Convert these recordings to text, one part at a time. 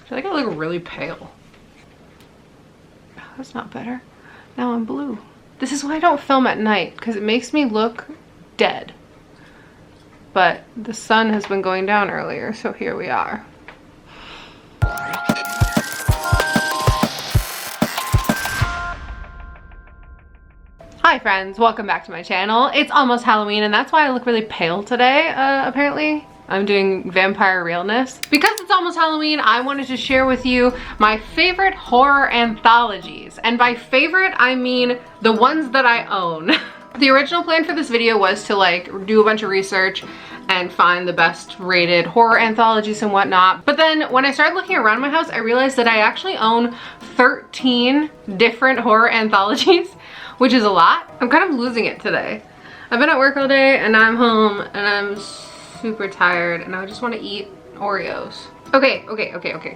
I feel like I look really pale. Oh, that's not better. Now I'm blue. This is why I don't film at night, because it makes me look dead. But the sun has been going down earlier, so here we are. Hi friends, welcome back to my channel. It's almost Halloween and that's why I look really pale today, apparently. I'm doing vampire realness. Because it's almost Halloween, I wanted to share with you my favorite horror anthologies. And by favorite, I mean the ones that I own. The original plan for this video was to like do a bunch of research and find the best rated horror anthologies and whatnot. But then when I started looking around my house, I realized that I actually own 13 different horror anthologies, which is a lot. I'm kind of losing it today. I've been at work all day and I'm home and I'm super tired and I just want to eat Oreos. Okay,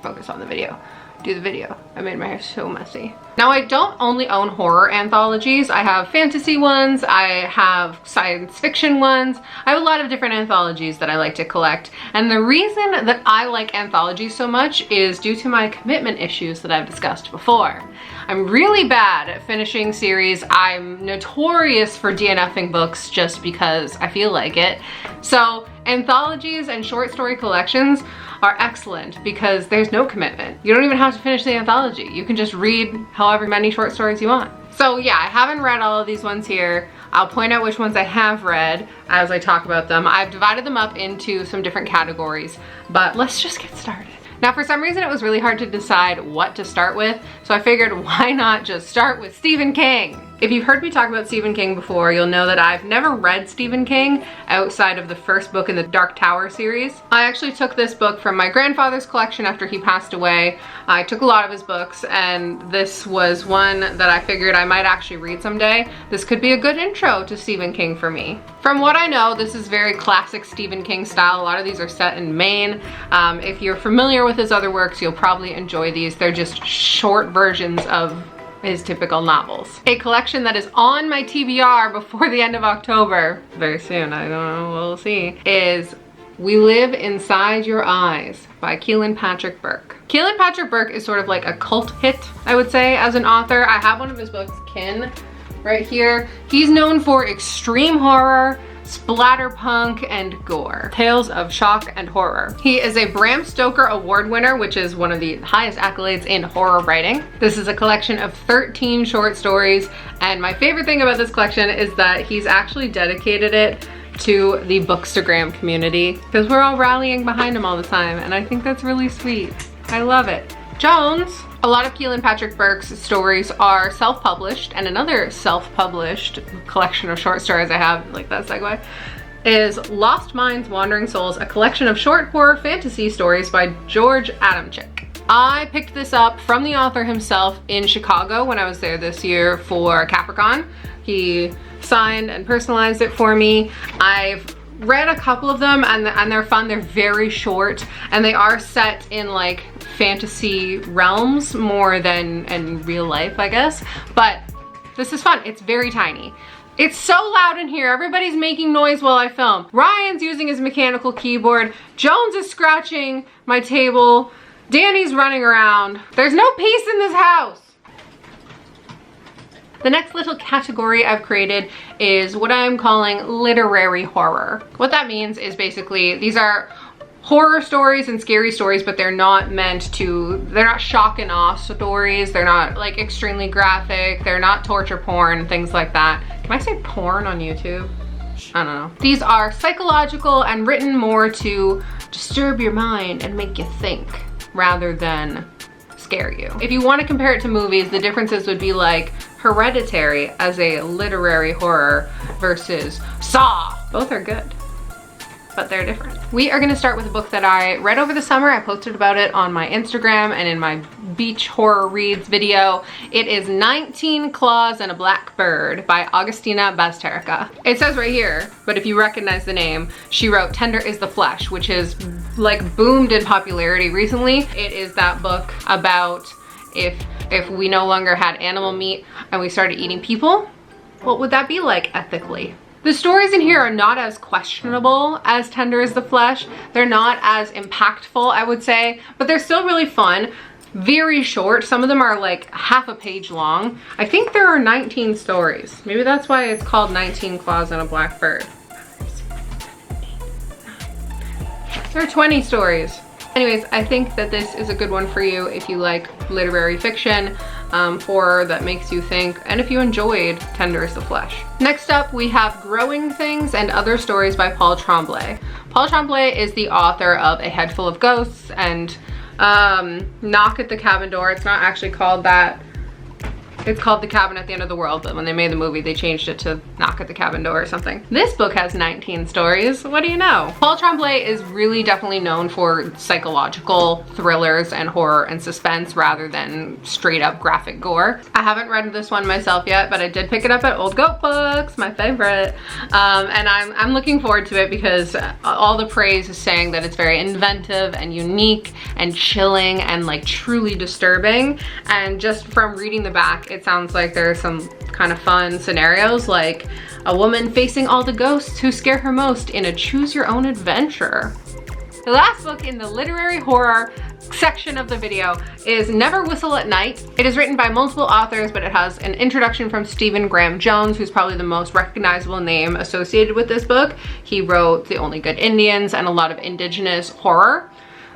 focus on the video. Do the video. I made my hair so messy. Now I don't only own horror anthologies. I have fantasy ones, I have science fiction ones. I have a lot of different anthologies that I like to collect. And the reason that I like anthologies so much is due to my commitment issues that I've discussed before. I'm really bad at finishing series. I'm notorious for DNFing books just because I feel like it. So anthologies and short story collections are excellent because there's no commitment. You don't even have to finish the anthology. You can just read however many short stories you want. So yeah, I haven't read all of these ones here. I'll point out which ones I have read as I talk about them. I've divided them up into some different categories, but let's just get started. Now for some reason it was really hard to decide what to start with, so I figured why not just start with Stephen King. If you've heard me talk about Stephen King before, you'll know that I've never read Stephen King outside of the first book in the Dark Tower series. I actually took this book from my grandfather's collection after he passed away. I took a lot of his books and this was one that I figured I might actually read someday. This could be a good intro to Stephen King for me. From what I know, this is very classic Stephen King style. A lot of these are set in Maine. If you're familiar with his other works, you'll probably enjoy these. They're just short versions of his typical novels. A collection that is on my TBR before the end of October, very soon, I don't know, we'll see, is We Live Inside Your Eyes by Kealan Patrick Burke. Kealan Patrick Burke is sort of like a cult hit, I would say, as an author. I have one of his books, Kin, right here. He's known for extreme horror, splatterpunk, and gore. Tales of shock and horror. He is a Bram Stoker Award winner, which is one of the highest accolades in horror writing. This is a collection of 13 short stories, and my favorite thing about this collection is that he's actually dedicated it to the Bookstagram community, because we're all rallying behind him all the time, and I think that's really sweet. I love it. Jones. A lot of Kealan Patrick Burke's stories are self-published, and another self-published collection of short stories I have, like that segue, is Lost Minds, Wandering Souls, a collection of short horror fantasy stories by George Adamczyk. I picked this up from the author himself in Chicago when I was there this year for Capricorn. He signed and personalized it for me. I've read a couple of them and they're fun. They're very short and they are set in like fantasy realms more than in real life, I guess. But this is fun. It's very tiny. It's so loud in here. Everybody's making noise while I film. Ryan's using his mechanical keyboard. Jones is scratching my table. Danny's running around. There's no peace in this house. The next little category I've created is what I'm calling literary horror. What that means is basically these are horror stories and scary stories, but they're not meant to, they're not shock and awe stories. They're not like extremely graphic. They're not torture porn, things like that. Can I say porn on YouTube? I don't know. These are psychological and written more to disturb your mind and make you think rather than scare you. If you want to compare it to movies, the differences would be like Hereditary as a literary horror versus Saw. Both are good, but they're different. We are gonna start with a book that I read over the summer. I posted about it on my Instagram and in my beach horror reads video. It is 19 Claws and a Black Bird by Augustina Bazterrica. It says right here, but if you recognize the name, she wrote Tender is the Flesh, which is like boomed in popularity recently. It is that book about if we no longer had animal meat and we started eating people, what would that be like ethically? The stories in here are not as questionable as Tender is the Flesh. They're not as impactful, I would say, but they're still really fun. Very short. Some of them are like half a page long. I think there are 19 stories. Maybe that's why it's called 19 Claws and a Black Bird. There are 20 stories. Anyways, I think that this is a good one for you if you like literary fiction, horror that makes you think, and if you enjoyed Tender is the Flesh. Next up, we have Growing Things and Other Stories by Paul Tremblay. Paul Tremblay is the author of A Head Full of Ghosts and Knock at the Cabin Door. It's not actually called that. It's called The Cabin at the End of the World, but when they made the movie, they changed it to Knock at the Cabin Door or something. This book has 19 stories. What do you know? Paul Tremblay is really definitely known for psychological thrillers and horror and suspense rather than straight up graphic gore. I haven't read this one myself yet, but I did pick it up at Old Goat Books, my favorite. And I'm looking forward to it because all the praise is saying that it's very inventive and unique and chilling and like truly disturbing. And just from reading the back, it sounds like there are some kind of fun scenarios, like a woman facing all the ghosts who scare her most in a choose your own adventure. The last book in the literary horror section of the video is Never Whistle at Night. It is written by multiple authors, but it has an introduction from Stephen Graham Jones, who's probably the most recognizable name associated with this book. He wrote The Only Good Indians and a lot of indigenous horror.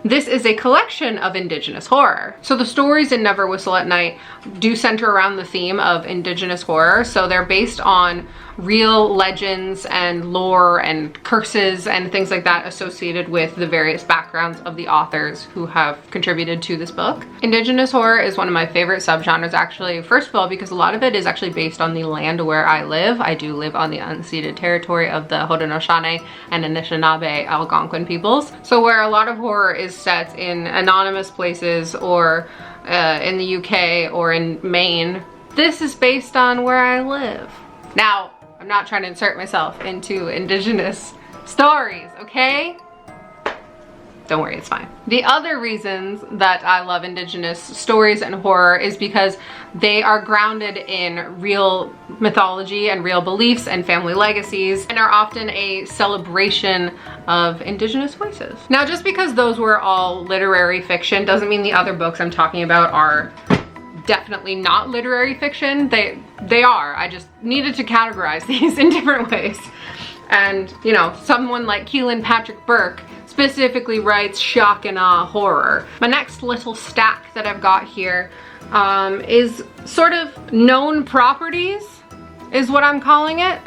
This is a collection of indigenous horror. So the stories in Never Whistle at Night do center around the theme of indigenous horror. So they're based on real legends and lore and curses and things like that associated with the various backgrounds of the authors who have contributed to this book. Indigenous horror is one of my favorite subgenres, actually. First of all, because a lot of it is actually based on the land where I live. I do live on the unceded territory of the Haudenosaunee and Anishinaabe Algonquin peoples. So where a lot of horror is set in anonymous places or in the UK or in Maine, this is based on where I live. Now, I'm not trying to insert myself into indigenous stories, okay? Don't worry, it's fine. The other reasons that I love indigenous stories and horror is because they are grounded in real mythology and real beliefs and family legacies and are often a celebration of indigenous voices. Now, just because those were all literary fiction doesn't mean the other books I'm talking about are definitely not literary fiction. They are. I just needed to categorize these in different ways. And, you know, someone like Keelan Patrick Burke specifically writes shock and awe horror. My next little stack that I've got here is sort of known properties, is what I'm calling it.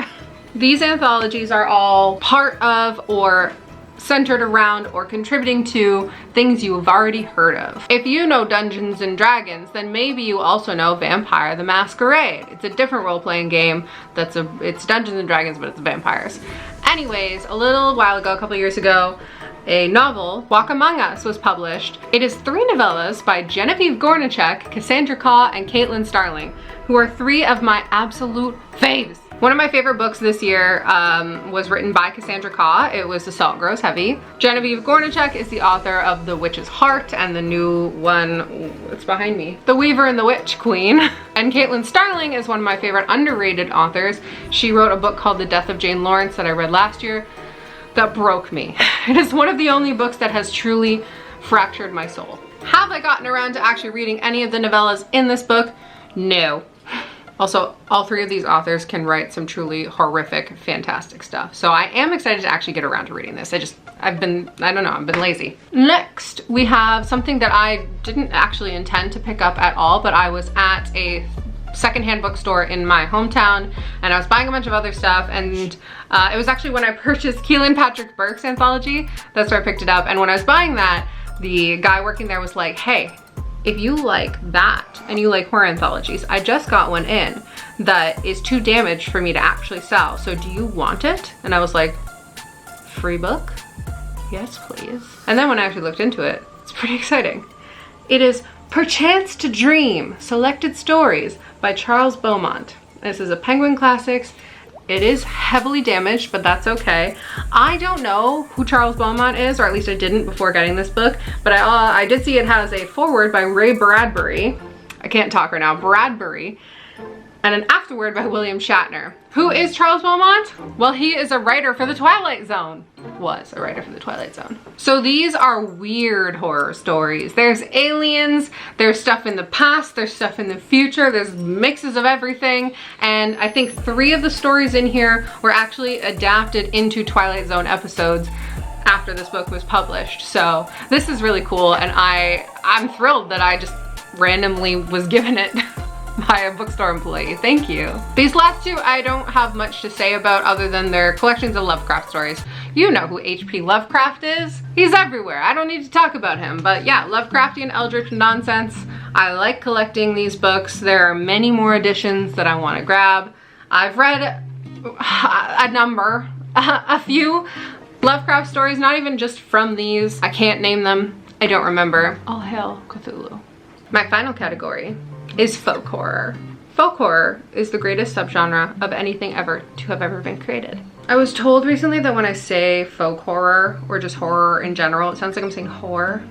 These anthologies are all part of or centered around or contributing to things you've already heard of. If you know Dungeons and Dragons, then maybe you also know Vampire the Masquerade. It's a different role-playing game it's Dungeons and Dragons, but it's vampires. Anyways, a little while ago, a couple years ago, a novel, Walk Among Us, was published. It is 3 novellas by Genevieve Gornichek, Cassandra Kaw, and Caitlin Starling, who are 3 of my absolute faves. One of my favorite books this year was written by Cassandra Kaw. It was The Salt Grows Heavy. Genevieve Gornichek is the author of The Witch's Heart and the new one, it's behind me, The Weaver and the Witch Queen. And Caitlin Starling is one of my favorite underrated authors. She wrote a book called The Death of Jane Lawrence that I read last year that broke me. It is one of the only books that has truly fractured my soul. Have I gotten around to actually reading any of the novellas in this book? No. Also, all 3 of these authors can write some truly horrific, fantastic stuff. So I am excited to actually get around to reading this. I've been lazy. Next, we have something that I didn't actually intend to pick up at all, but I was at a secondhand bookstore in my hometown and I was buying a bunch of other stuff, and it was actually when I purchased Keelan Patrick Burke's anthology. That's where I picked it up. And when I was buying that, the guy working there was like, hey, if you like that and you like horror anthologies, I just got one in that is too damaged for me to actually sell. So do you want it? And I was like, free book? Yes, please. And then when I actually looked into it, it's pretty exciting. It is Perchance to Dream, Selected Stories by Charles Beaumont. This is a Penguin Classics. It is heavily damaged, but that's okay. I don't know who Charles Beaumont is, or at least I didn't before getting this book, but I did see it has a foreword by Ray Bradbury. I can't talk right now, Bradbury. and an afterword by William Shatner. Who is Charles Beaumont? Well, he is a writer for the Twilight Zone. Was a writer for the Twilight Zone. So these are weird horror stories. There's aliens, there's stuff in the past, there's stuff in the future, there's mixes of everything, and I think 3 of the stories in here were actually adapted into Twilight Zone episodes after this book was published. So this is really cool, and I'm thrilled that I just randomly was given it by a bookstore employee. Thank you. These last 2 I don't have much to say about other than they're collections of Lovecraft stories. You know who H.P. Lovecraft is. He's everywhere. I don't need to talk about him, but yeah, Lovecraftian eldritch nonsense. I like collecting these books. There are many more editions that I want to grab. I've read a few Lovecraft stories, not even just from these. I can't name them. I don't remember. All hail Cthulhu. My final category is folk horror. Folk horror is the greatest subgenre of anything ever to have ever been created. I was told recently that when I say folk horror, or just horror in general, it sounds like I'm saying horror,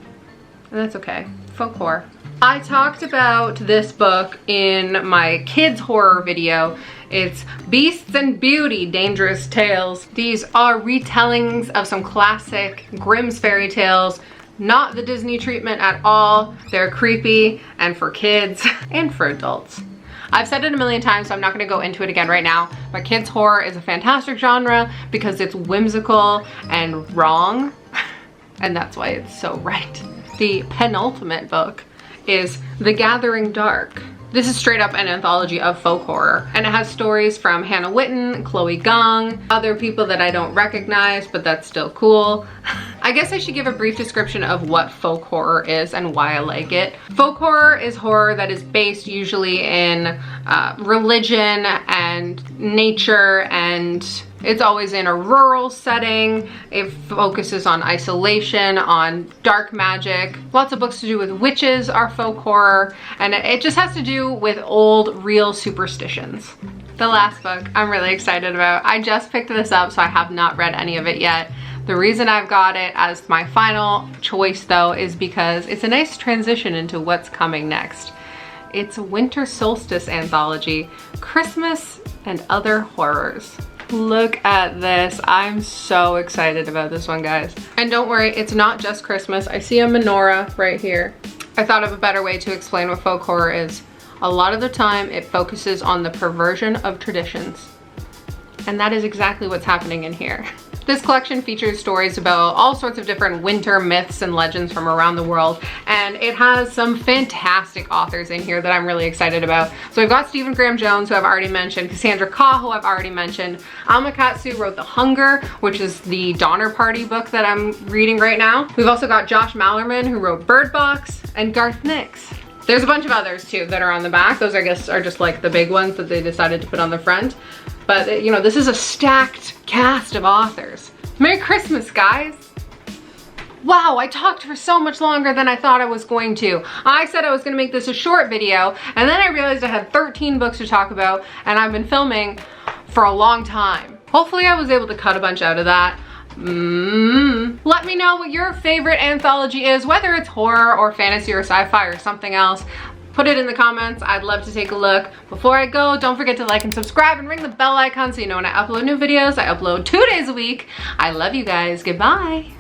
and that's okay. Folk horror. I talked about this book in my kids horror video. It's Beasts and Beauty, Dangerous Tales. These are retellings of some classic Grimm's fairy tales. Not the Disney treatment at all. They're creepy and for kids and for adults. I've said it a million times, so I'm not gonna go into it again right now, but kids horror is a fantastic genre because it's whimsical and wrong, and that's why it's so right. The penultimate book is The Gathering Dark. This is straight up an anthology of folk horror, and it has stories from Hannah Witten, Chloe Gong, other people that I don't recognize, but that's still cool. I guess I should give a brief description of what folk horror is and why I like it. Folk horror is horror that is based usually in religion and nature, and it's always in a rural setting. It focuses on isolation, on dark magic. Lots of books to do with witches are folk horror, and it just has to do with old, real superstitions. The last book I'm really excited about. I just picked this up, so I have not read any of it yet. The reason I've got it as my final choice though is because it's a nice transition into what's coming next. It's a winter solstice anthology, Christmas and Other Horrors. Look at this. I'm so excited about this one, guys. And don't worry, it's not just Christmas. I see a menorah right here. I thought of a better way to explain what folk horror is. A lot of the time it focuses on the perversion of traditions. And that is exactly what's happening in here. This collection features stories about all sorts of different winter myths and legends from around the world, and it has some fantastic authors in here that I'm really excited about. So we've got Stephen Graham Jones, who I've already mentioned, Cassandra Kah, who I've already mentioned, Alma Katsu wrote The Hunger, which is the Donner Party book that I'm reading right now. We've also got Josh Malerman, who wrote Bird Box, and Garth Nix. There's a bunch of others too that are on the back. Those I guess are just like the big ones that they decided to put on the front. But you know, this is a stacked cast of authors. Merry Christmas, guys. Wow, I talked for so much longer than I thought I was going to. I said I was gonna make this a short video, and then I realized I had 13 books to talk about, and I've been filming for a long time. Hopefully I was able to cut a bunch out of that. Let me know what your favorite anthology is, whether it's horror or fantasy or sci-fi or something else. Put it in the comments. I'd love to take a look. Before I go, don't forget to like and subscribe and ring the bell icon so you know when I upload new videos. I upload 2 days a week. I love you guys. Goodbye.